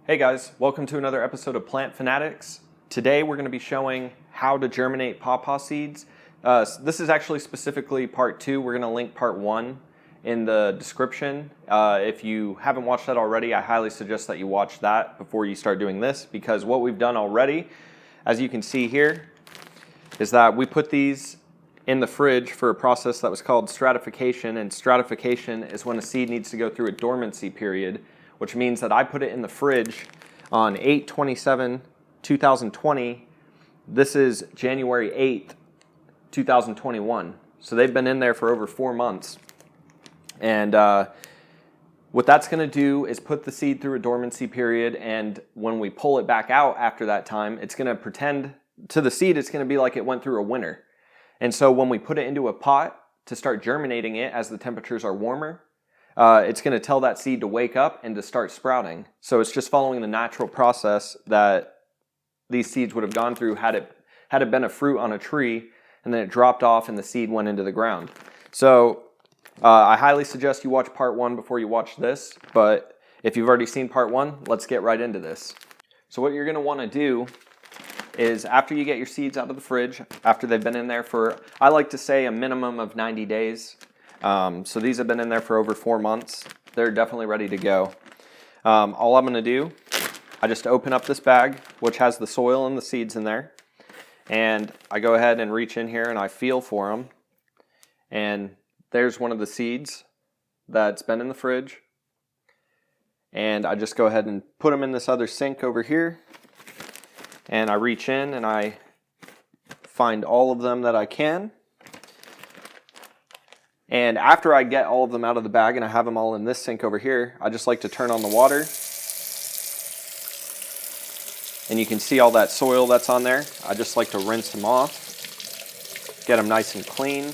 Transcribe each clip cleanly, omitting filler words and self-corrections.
Hey guys, welcome to another episode of Plant Fanatics. Today we're going to be showing how to germinate pawpaw seeds. This is actually specifically part 2. We're going to link part 1 in the description. If you haven't watched that already, I highly suggest that you watch that before you start doing this, because what we've done already, as you can see here, is that we put these in the fridge for a process that was called stratification, and stratification is when a seed needs to go through a dormancy period, which means that I put it in the fridge on 8/27/2020. This is January 8th, 2021. So they've been in there for over 4 months. And what that's going to do is put the seed through a dormancy period, and when we pull it back out after that time, it's going to pretend to the seed, it's going to be like it went through a winter. And so when we put it into a pot to start germinating it as the temperatures are warmer, it's going to tell that seed to wake up and to start sprouting. So it's just following the natural process that these seeds would have gone through had it been a fruit on a tree and then it dropped off and the seed went into the ground. So I highly suggest you watch part 1 before you watch this, but if you've already seen part 1, let's get right into this. So what you're going to want to do is, after you get your seeds out of the fridge, after they've been in there for, I like to say, a minimum of 90 days. So these have been in there for over 4 months. They're definitely ready to go. All I'm going to do, I just open up this bag, which has the soil and the seeds in there, and I go ahead and reach in here and I feel for them. And there's one of the seeds that's been in the fridge. And I just go ahead and put them in this other sink over here. And I reach in and I find all of them that I can. And after I get all of them out of the bag and I have them all in this sink over here, I just like to turn on the water. And you can see all that soil that's on there. I just like to rinse them off, get them nice and clean.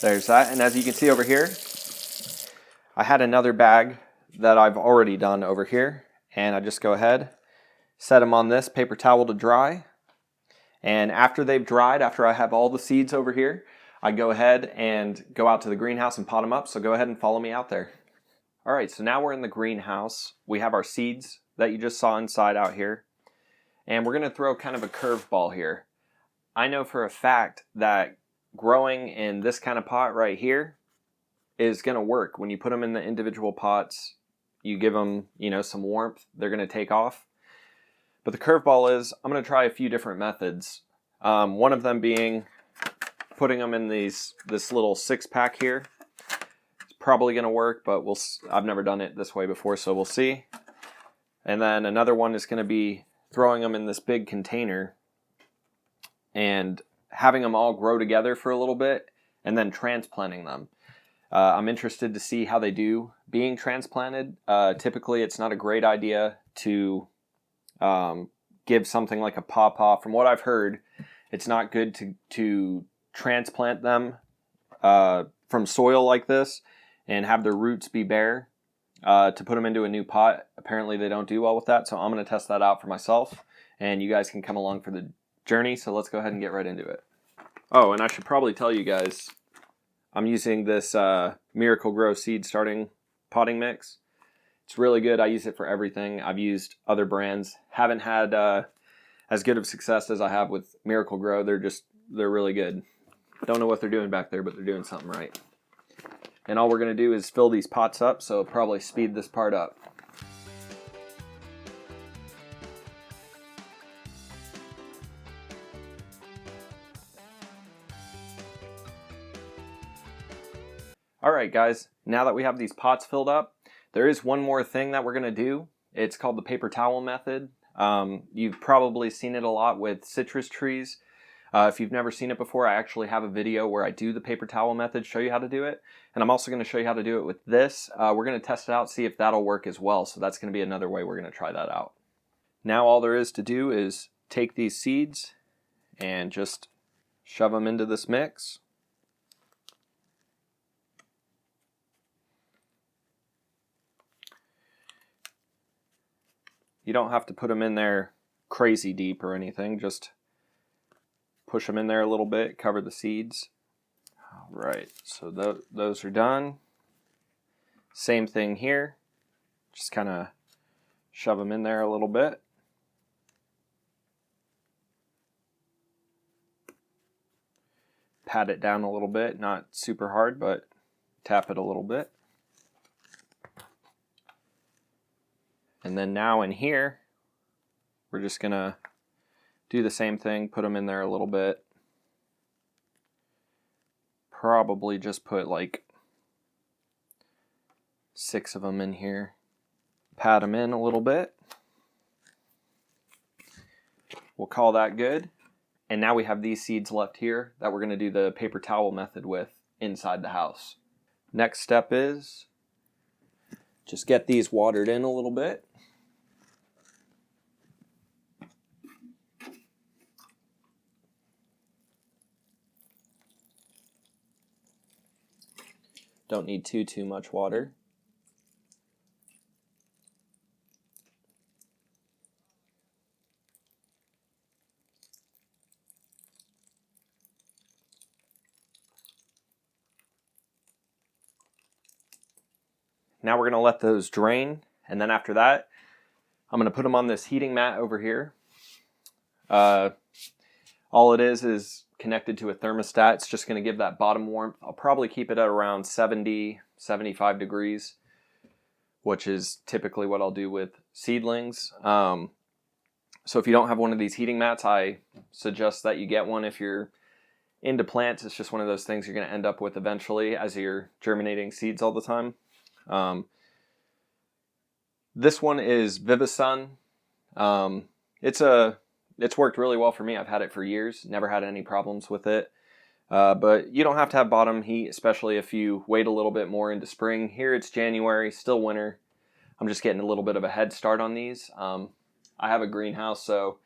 There's that. And as you can see over here, I had another bag that I've already done over here. And I just go ahead, set them on this paper towel to dry. And after they've dried, after I have all the seeds over here, I go ahead and go out to the greenhouse and pot them up. So go ahead and follow me out there. All right, so now we're in the greenhouse. We have our seeds that you just saw inside out here. And we're going to throw kind of a curveball here. I know for a fact that growing in this kind of pot right here is going to work. When you put them in the individual pots, you give them, some warmth, they're going to take off. But the curveball is, I'm going to try a few different methods. One of them being putting them in this little 6-pack here. It's probably going to work, but I've never done it this way before, so we'll see. And then another one is going to be throwing them in this big container and having them all grow together for a little bit and then transplanting them. I'm interested to see how they do being transplanted. Typically, it's not a great idea to give something like a Paw Paw. From what I've heard, it's not good to transplant them from soil like this and have their roots be bare to put them into a new pot. Apparently they don't do well with that, so I'm going to test that out for myself, and you guys can come along for the journey. So let's go ahead and get right into it. Oh, and I should probably tell you guys, I'm using this Miracle Grow seed starting potting mix. It's really good. I use it for everything. I've used other brands. Haven't had as good of success as I have with Miracle Grow. They're really good. Don't know what they're doing back there, but they're doing something right. And all we're going to do is fill these pots up, so it'll probably speed this part up. Alright guys, now that we have these pots filled up, there is one more thing that we're going to do. It's called the paper towel method. You've probably seen it a lot with citrus trees. If you've never seen it before, I actually have a video where I do the paper towel method, show you how to do it. And I'm also going to show you how to do it with this. We're going to test it out, see if that'll work as well. So that's going to be another way we're going to try that out. Now all there is to do is take these seeds and just shove them into this mix. You don't have to put them in there crazy deep or anything, just push them in there a little bit, cover the seeds. All right, so those are done. Same thing here. Just kind of shove them in there a little bit. Pat it down a little bit, not super hard, but tap it a little bit. And then now in here, we're just gonna do the same thing, put them in there a little bit. Probably just put like 6 of them in here. Pat them in a little bit. We'll call that good. And now we have these seeds left here that we're gonna do the paper towel method with inside the house. Next step is just get these watered in a little bit. Don't need too much water. Now we're going to let those drain, and then after that, I'm going to put them on this heating mat over here. All it is connected to a thermostat. It's just going to give that bottom warmth. I'll probably keep it at around 70, 75 degrees, which is typically what I'll do with seedlings. So if you don't have one of these heating mats, I suggest that you get one if you're into plants. It's just one of those things you're going to end up with eventually as you're germinating seeds all the time. This one is Vivasun. It's worked really well for me. I've had it for years, never had any problems with it. But you don't have to have bottom heat, especially if you wait a little bit more into spring. Here it's January, still winter. I'm just getting a little bit of a head start on these. I have a greenhouse, so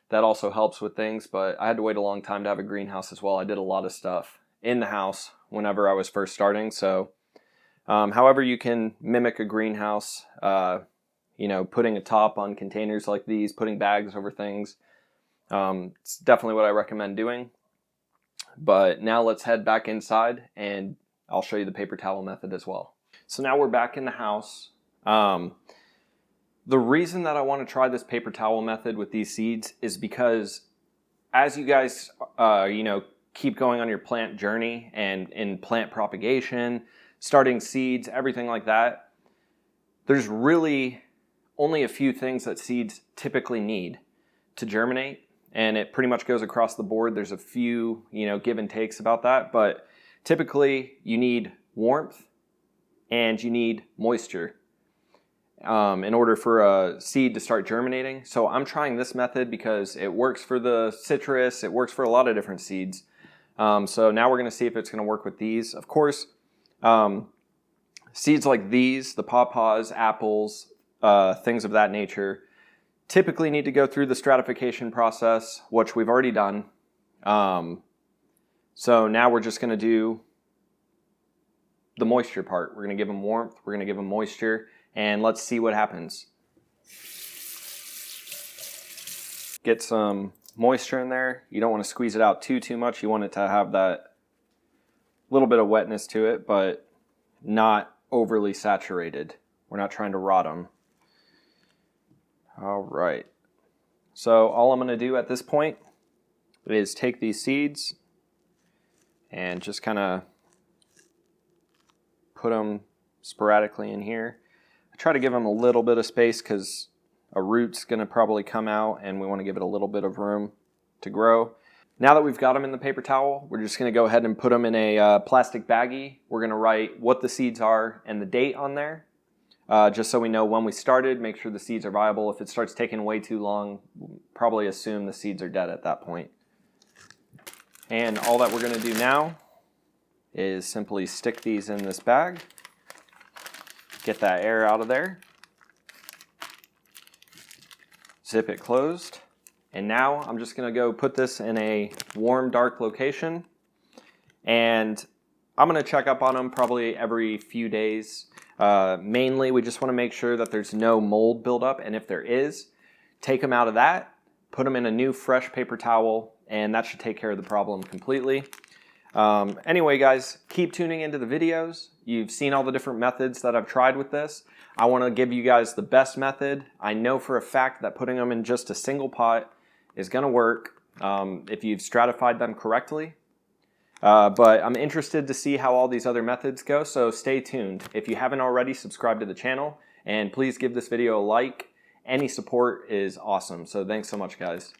that also helps with things, but I had to wait a long time to have a greenhouse as well. I did a lot of stuff in the house whenever I was first starting, so however you can mimic a greenhouse, putting a top on containers like these, putting bags over things, it's definitely what I recommend doing. But now let's head back inside and I'll show you the paper towel method as well. So now we're back in the house. The reason that I want to try this paper towel method with these seeds is because as you guys, keep going on your plant journey and in plant propagation, starting seeds, everything like that, there's really only a few things that seeds typically need to germinate, and it pretty much goes across the board. There's a few, give and takes about that, but typically you need warmth and you need moisture in order for a seed to start germinating. So I'm trying this method because it works for the citrus, it works for a lot of different seeds. So now we're going to see if it's going to work with these. Of course, seeds like these, the pawpaws, apples, things of that nature, typically need to go through the stratification process, which we've already done. So now we're just going to do the moisture part. We're going to give them warmth, we're going to give them moisture, and let's see what happens. Get some moisture in there. You don't want to squeeze it out too much. You want it to have that little bit of wetness to it, but not overly saturated. We're not trying to rot them. All right. So all I'm going to do at this point is take these seeds and just kind of put them sporadically in here. I try to give them a little bit of space because a root's going to probably come out and we want to give it a little bit of room to grow. Now that we've got them in the paper towel, we're just going to go ahead and put them in a plastic baggie. We're going to write what the seeds are and the date on there, just so we know when we started, make sure the seeds are viable. If it starts taking way too long, we'll probably assume the seeds are dead at that point. And all that we're going to do now is simply stick these in this bag, get that air out of there, zip it closed, and now I'm just going to go put this in a warm, dark location, and I'm going to check up on them probably every few days. Mainly, we just want to make sure that there's no mold buildup, and if there is, take them out of that, put them in a new fresh paper towel, and that should take care of the problem completely. Anyway, guys, keep tuning into the videos. You've seen all the different methods that I've tried with this. I want to give you guys the best method. I know for a fact that putting them in just a single pot is going to work if you've stratified them correctly. But I'm interested to see how all these other methods go, so stay tuned. If you haven't already, subscribe to the channel, and please give this video a like. Any support is awesome, so thanks so much, guys.